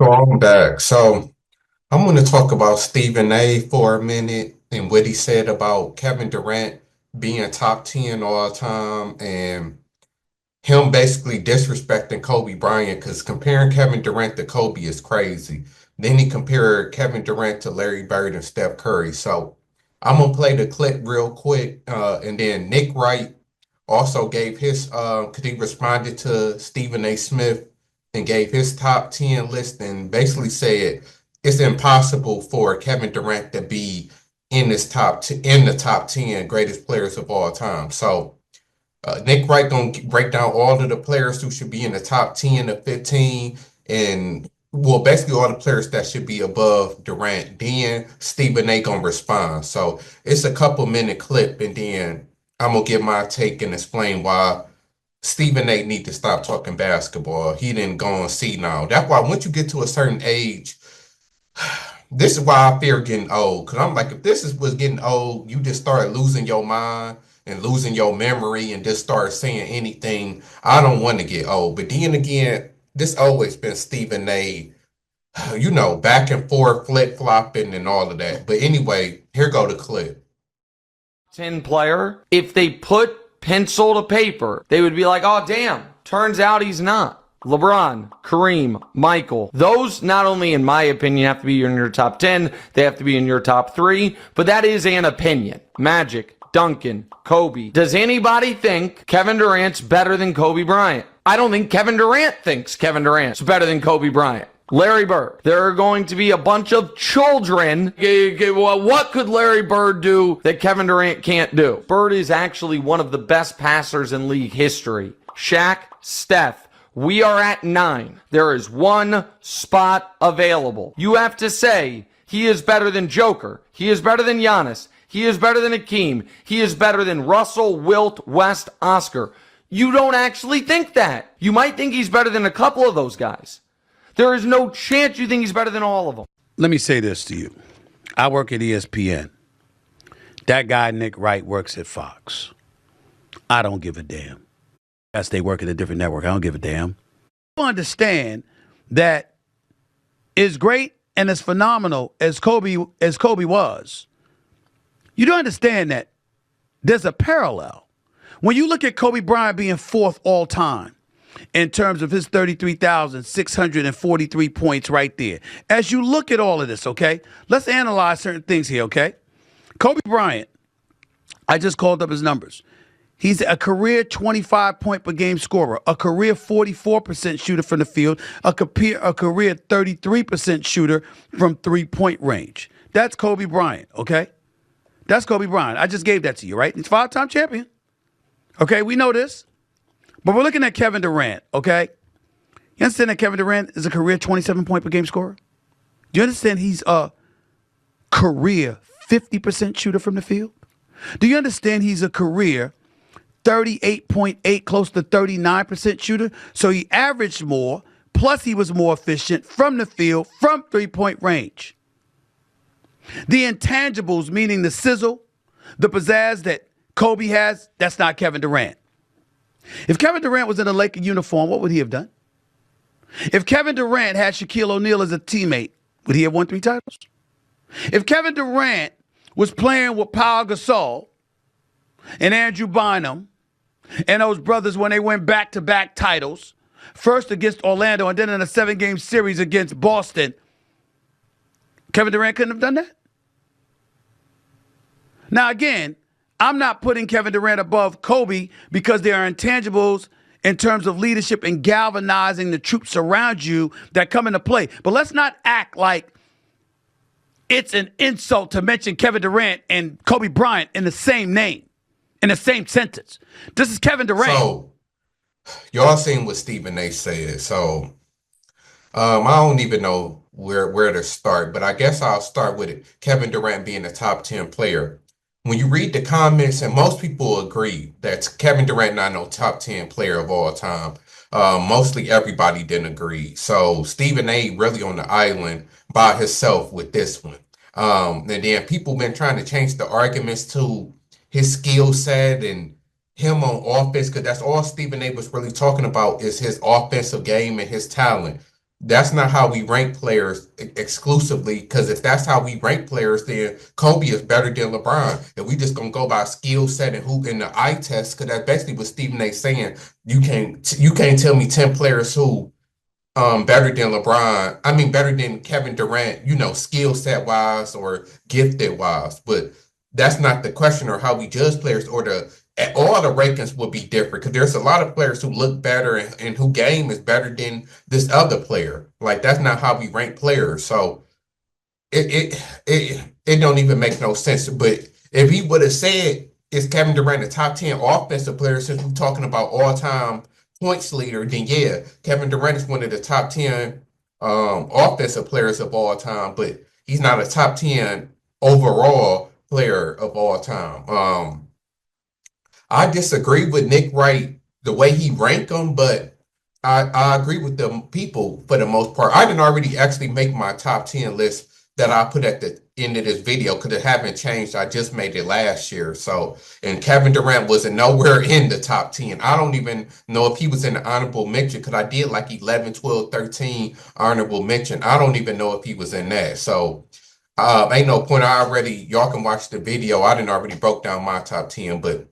So I'm back. So I'm going to talk about Stephen A for a minute and what he said about Kevin Durant being top 10 all time and him basically disrespecting Kobe Bryant because comparing Kevin Durant to Kobe is crazy. Then he compared Kevin Durant to Larry Bird and Steph Curry. So I'm gonna play the clip real quick, and then Nick Wright also gave his because he responded to Stephen A. Smith and gave his top 10 list and basically said it's impossible for Kevin Durant to be in the top 10 greatest players of all time. So Nick Wright gonna break down all of the players who should be in the top 10 to 15, and well, basically all the players that should be above Durant. Then Stephen A gonna respond. So it's a couple minute clip, and then I'm gonna give my take and explain why Stephen A need to stop talking basketball. He didn't go on see now. That's why once you get to a certain age, this is why I fear getting old. Cause I'm like, if this is was getting old, you just start losing your mind and losing your memory and just start saying anything. I don't want to get old. But then again, this always been Stephen A, back and forth, flip-flopping and all of that. But anyway, here go the clip. 10 player, if they put pencil to paper, they would be like, oh, damn, turns out he's not. LeBron, Kareem, Michael, those not only, in my opinion, have to be in your top 10, they have to be in your top 3, but that is an opinion. Magic, Duncan, Kobe. Does anybody think Kevin Durant's better than Kobe Bryant? I don't think Kevin Durant thinks Kevin Durant's better than Kobe Bryant. Larry Bird. There are going to be a bunch of children. What could Larry Bird do that Kevin Durant can't do? Bird is actually one of the best passers in league history. Shaq, Steph. We are at 9. There is one spot available. You have to say he is better than Joker. He is better than Giannis. He is better than Akeem. He is better than Russell, Wilt, West, Oscar. You don't actually think that. You might think he's better than a couple of those guys. There is no chance you think he's better than all of them. Let me say this to you. I work at ESPN. That guy, Nick Wright, works at Fox. I don't give a damn. Yes, they work at a different network. I don't give a damn. You understand that as great and as phenomenal as Kobe was, you don't understand that there's a parallel. When you look at Kobe Bryant being fourth all time, in terms of his 33,643 points right there. As you look at all of this, okay, let's analyze certain things here, okay? Kobe Bryant, I just called up his numbers. He's a career 25-point per game scorer, a career 44% shooter from the field, a career 33% shooter from three-point range. That's Kobe Bryant, okay? That's Kobe Bryant. I just gave that to you, right? He's five-time champion. Okay, we know this. But we're looking at Kevin Durant, okay? You understand that Kevin Durant is a career 27-point per game scorer? Do you understand he's a career 50% shooter from the field? Do you understand he's a career 38.8, close to 39% shooter? So he averaged more, plus he was more efficient from the field, from three-point range. The intangibles, meaning the sizzle, the pizzazz that Kobe has, that's not Kevin Durant. If Kevin Durant was in a Laker uniform, what would he have done? If Kevin Durant had Shaquille O'Neal as a teammate, would he have won 3 titles? If Kevin Durant was playing with Paul Gasol and Andrew Bynum and those brothers when they went back-to-back titles, first against Orlando and then in a 7-game series against Boston, Kevin Durant couldn't have done that? Now, again, I'm not putting Kevin Durant above Kobe because there are intangibles in terms of leadership and galvanizing the troops around you that come into play. But let's not act like it's an insult to mention Kevin Durant and Kobe Bryant in the same name, in the same sentence. This is Kevin Durant. So y'all seen what Stephen A said. So I don't even know where to start, but I guess I'll start with it. Kevin Durant being a top 10 player. When you read the comments, and most people agree that Kevin Durant not no top 10 player of all time. Mostly everybody didn't agree. So Stephen A really on the island by himself with this one. And then people been trying to change the arguments to his skill set and him on offense, because that's all Stephen A was really talking about is his offensive game and his talent. That's not how we rank players exclusively. Because if that's how we rank players, then Kobe is better than LeBron. And we just gonna go by skill set and who in the eye test. Because that's basically what Stephen A. saying. You can't tell me 10 players who better than LeBron. I mean, better than Kevin Durant, skill set wise or gifted wise. But that's not the question or how we judge players or all the rankings will be different because there's a lot of players who look better and who game is better than this other player. Like that's not how we rank players. So it don't even make no sense. But if he would have said is Kevin Durant the top 10 offensive player since we're talking about all time points leader, then yeah, Kevin Durant is one of the top 10 offensive players of all time, but he's not a top 10 overall player of all time. I disagree with Nick Wright the way he ranked them, but I agree with the people for the most part. I didn't already actually make my top 10 list that I put at the end of this video because it haven't changed. I just made it last year. So, and Kevin Durant wasn't nowhere in the top 10. I don't even know if he was in the honorable mention because I did like 11, 12, 13 honorable mention. I don't even know if he was in that. So, ain't no point. Y'all can watch the video. I didn't already broke down my top 10, but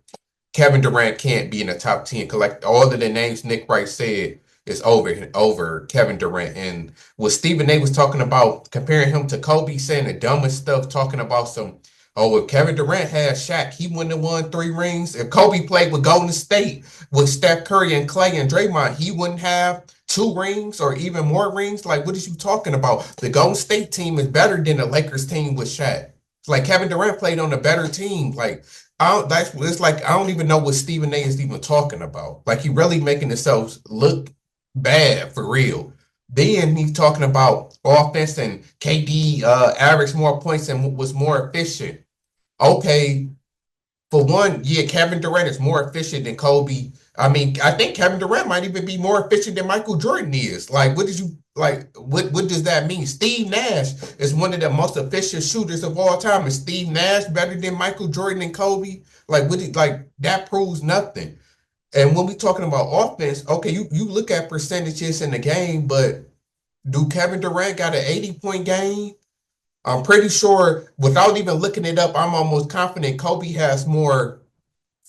Kevin Durant can't be in the top 10 because like all of the names Nick Wright said is over Kevin Durant. And what Stephen A was talking about, comparing him to Kobe, saying the dumbest stuff, talking about if Kevin Durant had Shaq, he wouldn't have won 3 rings. If Kobe played with Golden State, with Steph Curry and Clay and Draymond, he wouldn't have 2 rings or even more rings. Like, what is you talking about? The Golden State team is better than the Lakers team with Shaq. It's like Kevin Durant played on a better team. Like, it's like I don't even know what Stephen A is even talking about. Like he really making himself look bad for real. Then he's talking about offense and KD averaged more points and was more efficient. Okay, for one, yeah, Kevin Durant is more efficient than Kobe. I mean, I think Kevin Durant might even be more efficient than Michael Jordan is. Like, what did you like? What does that mean? Steve Nash is one of the most efficient shooters of all time. Is Steve Nash better than Michael Jordan and Kobe? Like that proves nothing. And when we talking about offense, okay, you look at percentages in the game, but do Kevin Durant got an 80-point game? I'm pretty sure without even looking it up, I'm almost confident Kobe has more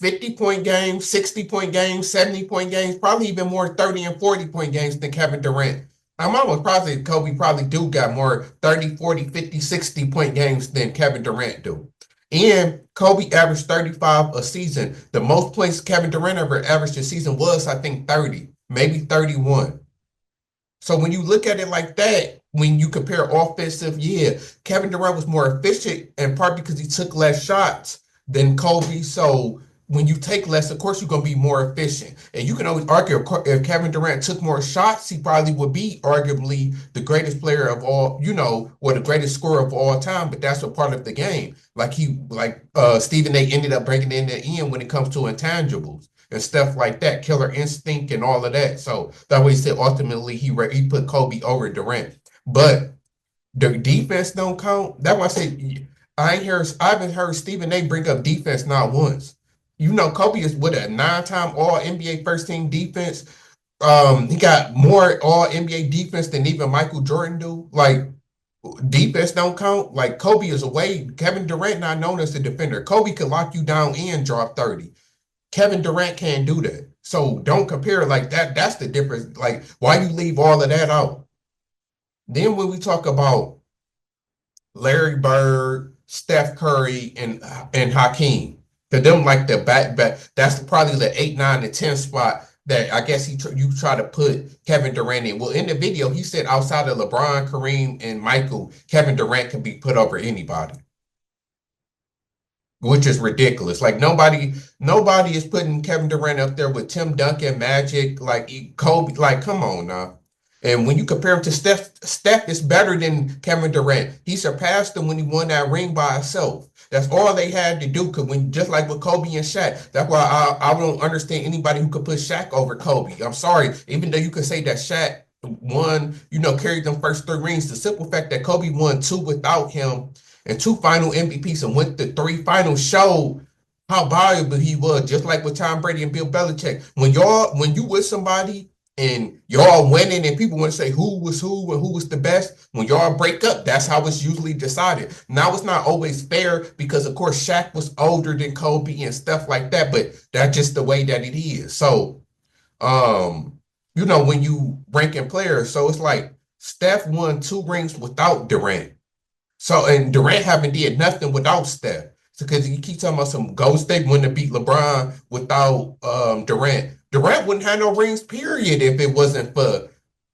50-point games, 60-point games, 70-point games, probably even more 30 and 40-point games than Kevin Durant. I'm almost positive Kobe probably do got more 30, 40, 50, 60-point games than Kevin Durant do. And Kobe averaged 35 a season. The most points Kevin Durant ever averaged a season was, I think, 30, maybe 31. So when you look at it like that, when you compare offensive, yeah, Kevin Durant was more efficient in part because he took less shots than Kobe. So when you take less, of course, you're going to be more efficient. And you can always argue if Kevin Durant took more shots, he probably would be arguably the greatest player of all, or the greatest scorer of all time. But that's a part of the game. Like Stephen A ended up breaking in the end when it comes to intangibles and stuff like that, killer instinct and all of that. So that way he said ultimately he put Kobe over Durant. But the defense don't count. That's why I say I haven't heard Stephen A bring up defense not once. Kobe is with a 9-time All NBA first team defense. He got more All NBA defense than even Michael Jordan do. Like defense don't count. Like Kobe is away. Kevin Durant not known as a defender. Kobe could lock you down and drop 30. Kevin Durant can't do that. So don't compare like that. That's the difference. Like why you leave all of that out? Then when we talk about Larry Bird, Steph Curry, and Hakeem, to them like the back, that's probably the 8, 9, and 10 spot that I guess you try to put Kevin Durant in. Well, in the video, he said outside of LeBron, Kareem, and Michael, Kevin Durant can be put over anybody, which is ridiculous. Like nobody is putting Kevin Durant up there with Tim Duncan, Magic, like Kobe. Like, come on now. And when you compare him to Steph is better than Kevin Durant. He surpassed him when he won that ring by himself. That's all they had to do. Cause just like with Kobe and Shaq, that's why I don't understand anybody who could put Shaq over Kobe. I'm sorry, even though you could say that Shaq won, carried them first 3 rings. The simple fact that Kobe won 2 without him and 2 final MVPs and went to 3 finals showed how valuable he was. Just like with Tom Brady and Bill Belichick. When you with somebody and y'all winning and people want to say who was who and who was the best. When y'all break up, that's how it's usually decided. Now it's not always fair because of course Shaq was older than Kobe and stuff like that, but that's just the way that it is. So when you ranking players, so it's like Steph won 2 rings without Durant. So and Durant haven't did nothing without Steph. So because you keep talking about some Golden State wouldn't have beat LeBron without Durant. Durant wouldn't have no rings, period, if it wasn't for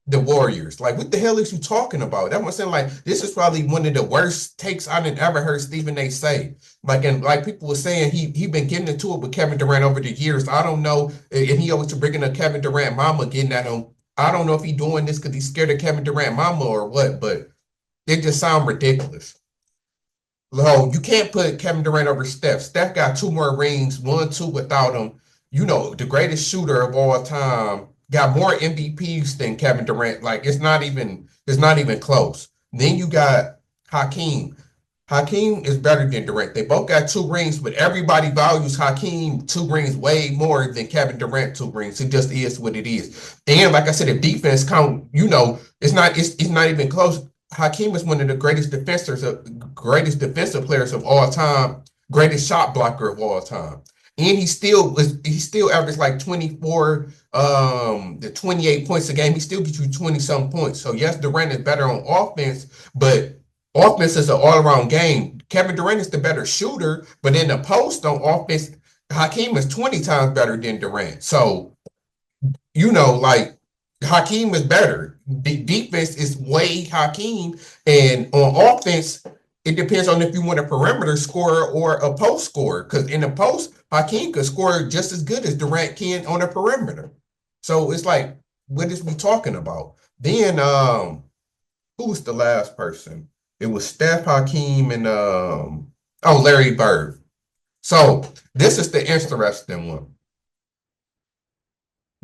the Warriors. Like, what the hell is you talking about? That's what I'm saying. Like, this is probably one of the worst takes I didn't ever heard Stephen A. say. Like, and like people were saying, he been getting into it with Kevin Durant over the years. I don't know, and he always bringing up Kevin Durant mama getting at him. I don't know if he doing this because he's scared of Kevin Durant mama or what, but it just sounds ridiculous. No, you can't put Kevin Durant over Steph. Steph got 2 more rings, 1, 2 without him. The greatest shooter of all time got more MVPs than Kevin Durant. Like it's not even close. Then you got Hakeem. Hakeem is better than Durant. They both got 2 rings, but everybody values Hakeem 2 rings way more than Kevin Durant 2 rings. It just is what it is. And like I said, if defense count, it's not even close. Hakeem is one of the greatest defensive players of all time, greatest shot blocker of all time. And he still averaged like 24 the 28 points a game. He still gets you 20 some points. So yes, Durant is better on offense, but offense is an all-around game. Kevin Durant is the better shooter, but in the post on offense, Hakeem is 20 times better than Durant. So like Hakeem is better. The defense is way Hakeem, and on offense, it depends on if you want a perimeter scorer or a post scorer. Because in the post, Hakeem could score just as good as Durant can on a perimeter. So it's like, what is we talking about? Then, who was the last person? It was Steph, Hakeem, and Larry Bird. So this is the interesting one.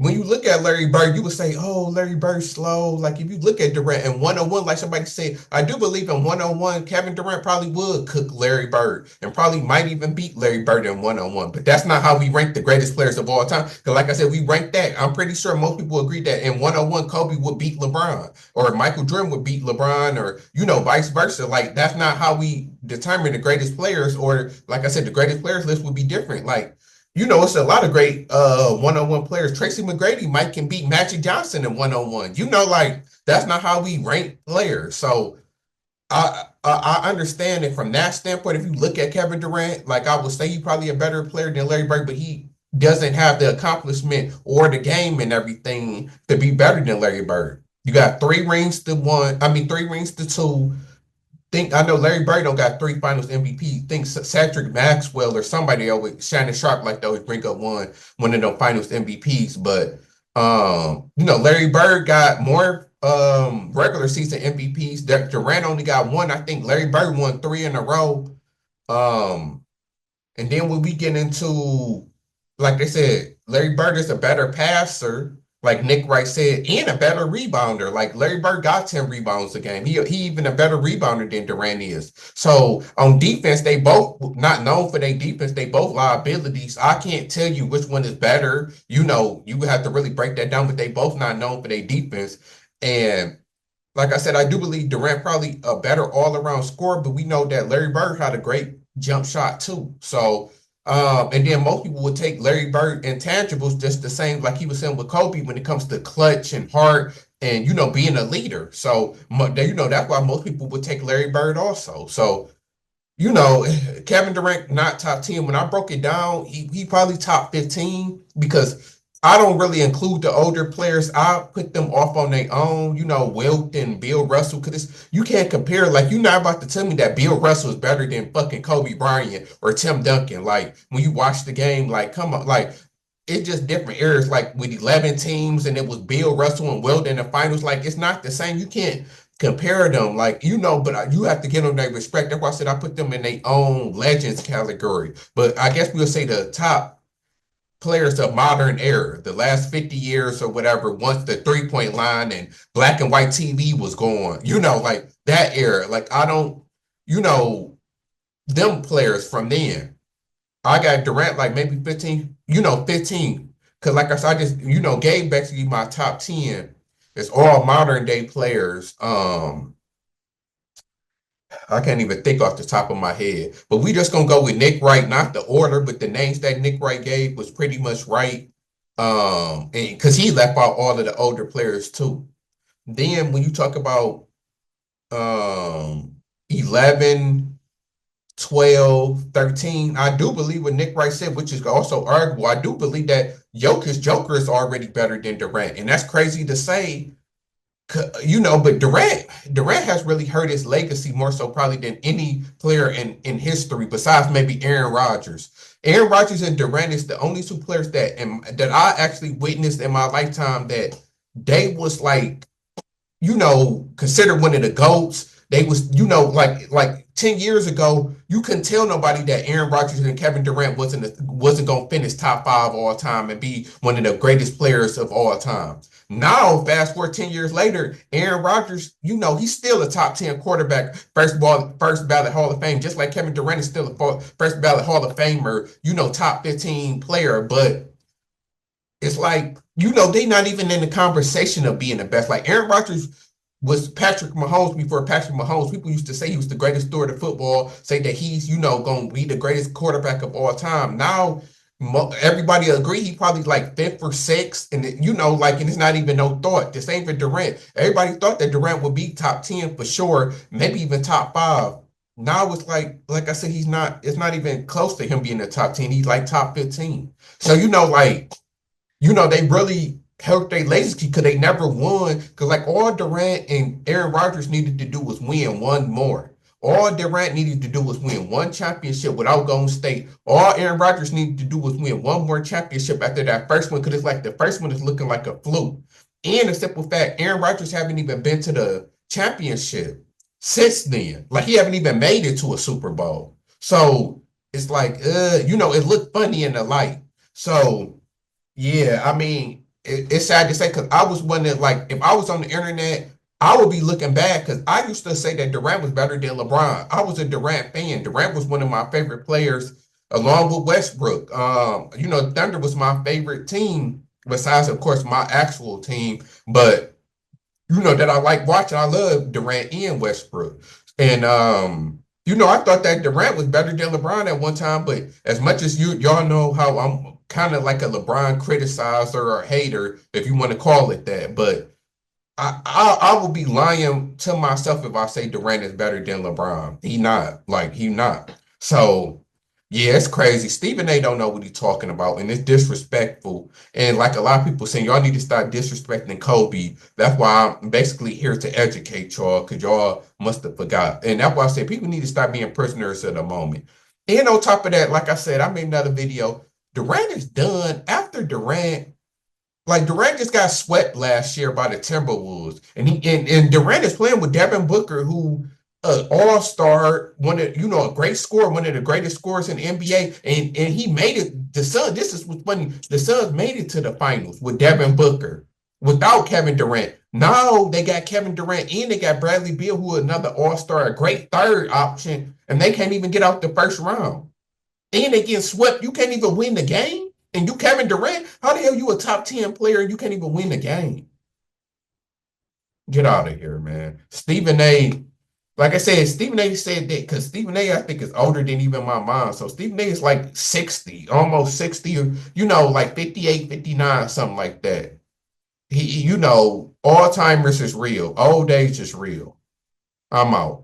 When you look at Larry Bird, you would say, oh, Larry Bird's slow. Like if you look at Durant and one-on-one, like somebody said, I do believe in one-on-one, Kevin Durant probably would cook Larry Bird and probably might even beat Larry Bird in one-on-one. But that's not how we rank the greatest players of all time. Because like I said, we rank that. I'm pretty sure most people agree that in one-on-one, Kobe would beat LeBron or Michael Jordan would beat LeBron or, vice versa. Like that's not how we determine the greatest players, or like I said, the greatest players list would be different. Like, it's a lot of great one-on-one players. Tracy McGrady might can beat Magic Johnson in one-on-one. Like that's not how we rank players. So I understand it from that standpoint. If you look at Kevin Durant, like I would say he's probably a better player than Larry Bird, but he doesn't have the accomplishment or the game and everything to be better than Larry Bird. You got 3 rings to 1. I mean, 3 rings to 2. I know Larry Bird don't got 3 Finals MVP. Think Cedric Maxwell or somebody always Shannon Sharp like to always bring up one of them Finals MVPs. But Larry Bird got more regular season MVPs. Durant only got 1. I think Larry Bird won 3 in a row. And then when we get into, like they said, Larry Bird is a better passer, like Nick Wright said, and a better rebounder. Like Larry Bird got 10 rebounds a game. He even a better rebounder than Durant is. So on defense, they both not known for their defense. They both liabilities. I can't tell you which one is better. You would have to really break that down, but they both not known for their defense. And like I said, I do believe Durant probably a better all-around scorer, but we know that Larry Bird had a great jump shot too. So and then most people would take Larry Bird intangibles just the same, like he was saying with Kobe when it comes to clutch and heart and being a leader. So that's why most people would take Larry Bird also. So Kevin Durant not top 10. When I broke it down, he probably top 15 because I don't really include the older players. I put them off on their own, Wilt and Bill Russell, because you can't compare. Like, you're not about to tell me that Bill Russell is better than fucking Kobe Bryant or Tim Duncan. Like, when you watch the game, like, come on, like, it's just different eras. Like, with 11 teams and it was Bill Russell and Wilt in the finals, like, it's not the same. You can't compare them, like, but you have to give them their respect. That's why I said I put them in their own legends category. But I guess we'll say the top players of modern era, the last 50 years or whatever, once the 3-point line and black and white TV was going, like that era. Like, I don't, them players from then. I got Durant like maybe 15, 15. Because like I said, I just, gave basically my top 10. It's all modern day players. I can't even think off the top of my head. But we just gonna go with Nick Wright, not the order, but the names that Nick Wright gave was pretty much right. And because he left out all of the older players too. Then when you talk about 11, 12, 13, I do believe what Nick Wright said, which is also arguable. I do believe that Jokic's Joker is already better than Durant. And that's crazy to say, but Durant has really hurt his legacy more so probably than any player in history besides maybe Aaron Rodgers. Aaron Rodgers and Durant is the only two players that I actually witnessed in my lifetime that they was like, considered one of the GOATs. They was, like 10 years ago, you couldn't tell nobody that Aaron Rodgers and Kevin Durant wasn't gonna finish top 5 all time and be one of the greatest players of all time. Now, fast forward 10 years later, Aaron Rodgers, he's still a top 10 quarterback, first ballot Hall of Fame, just like Kevin Durant is still a first ballot Hall of Famer, top 15 player. But it's like, they not even in the conversation of being the best. Like Aaron Rodgers was Patrick Mahomes before Patrick Mahomes. People used to say he was the greatest steward of football, say that he's, going to be the greatest quarterback of all time. Now, everybody agree he probably like fifth or sixth, and and it's not even no thought. The same for Durant. Everybody thought that Durant would be top 10 for sure, maybe even top 5. Now it's like I said, it's not even close to him being the top 10. He's like top 15. So, they really helped their legacy because they never won. Because like all Durant and Aaron Rodgers needed to do was win one more. All Durant needed to do was win one championship without Golden State. All Aaron Rodgers needed to do was win one more championship after that first one, because it's like the first one is looking like a fluke. And a simple fact, Aaron Rodgers haven't even been to the championship since then. Like he haven't even made it to a Super Bowl. So it's like, it looked funny in the light. So yeah, I mean, it's sad to say because I was one that, like, if I was on the internet, I would be looking back because I used to say that Durant was better than LeBron. I was a Durant fan. Durant was one of my favorite players along with Westbrook. Thunder was my favorite team besides, of course, my actual team. But, that I like watching. I love Durant and Westbrook. And, I thought that Durant was better than LeBron at one time. But as much as y'all know how I'm kind of like a LeBron criticizer or hater, if you want to call it that. But I will be lying to myself if I say Durant is better than LeBron. He not. So yeah, it's crazy. Stephen A don't know what he's talking about, and it's disrespectful. And like a lot of people saying, y'all need to start disrespecting Kobe. That's why I'm basically here to educate y'all, because y'all must have forgot. And that's why I said people need to stop being prisoners of the moment. And on top of that, like I said, I made another video. Durant is done. After Durant, like Durant just got swept last year by the Timberwolves, and Durant is playing with Devin Booker, who all-star, a great scorer, one of the greatest scorers in the NBA, and he made it. The Suns, this is what's funny. The Suns made it to the finals with Devin Booker without Kevin Durant. Now they got Kevin Durant and they got Bradley Beal, who is another all-star, a great third option, and they can't even get out the first round. And they get swept. You can't even win the game. And you Kevin Durant, how the hell you a top 10 player and you can't even win the game? Get out of here, man. Stephen A, like I said, Stephen A said that because Stephen A, I think, is older than even my mom. So Stephen A is like 60, almost 60, like 58, 59, something like that. Alzheimer's is real. Old age is real. I'm out.